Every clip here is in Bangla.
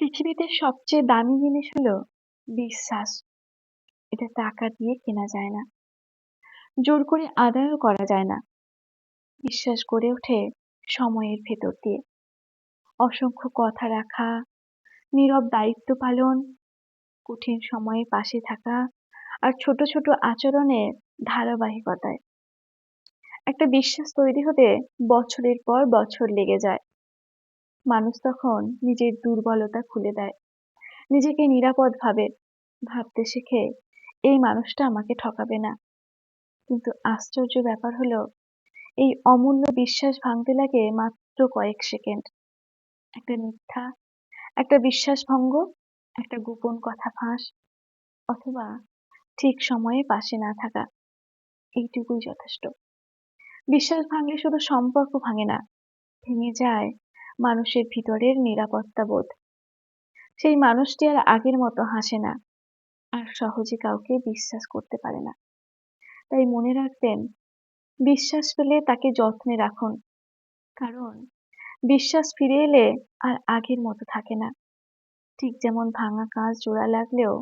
পৃথিবীতে সবচেয়ে দামি জিনিস হলো বিশ্বাস। এটা টাকা দিয়ে কেনা যায় না, জোর করে আদায়ও করা যায় না। বিশ্বাস গড়ে ওঠে সময়ের ভেতর দিয়ে। অসংখ্য কথা রাখা, নীরব দায়িত্ব পালন, কঠিন সময়ে পাশে থাকা আর ছোট ছোট আচরণের ধারাবাহিকতায়। একটা বিশ্বাস তৈরি হতে বছরের পর বছর লেগে যায়। মানুষ তখন নিজের দুর্বলতা খুলে দেয়, নিজেকে নিরাপদ ভাবে, ভাবতে শেখে এই মানুষটা আমাকে ঠকাবে না। কিন্তু আশ্চর্য ব্যাপার হলো, এই অমূল্য বিশ্বাস ভাঙতে লাগে মাত্র কয়েক সেকেন্ড। একটা মিথ্যা, একটা বিশ্বাস ভঙ্গ, একটা গোপন কথা ফাঁস, অথবা ঠিক সময়ে পাশে না থাকা, এইটুকুই যথেষ্ট। বিশ্বাস ভাঙলে শুধু সম্পর্ক ভাঙে না, ভেঙে যায় মানুষের ভিতরের নিরাপত্তা বোধ। সেই মানুষটি আর আগের মতো হাসে না, আর সহজে কাউকে বিশ্বাস করতে পারে না। তাই মনে রাখবেন, বিশ্বাস পেলে তাকে যত্নে রাখুন, কারণ বিশ্বাস ফিরে এলে আর আগের মতো থাকে না। ঠিক যেমন ভাঙা কাঁচ জোড়া লাগলেও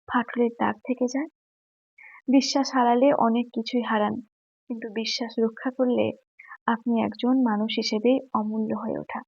ফাটলের দাগ থেকে যায়। বিশ্বাস হারালে অনেক কিছুই হারান, কিন্তু বিশ্বাস রক্ষা করলে আপনি একজন মানুষ হিসেবেই অমূল্য হয়ে ওঠা।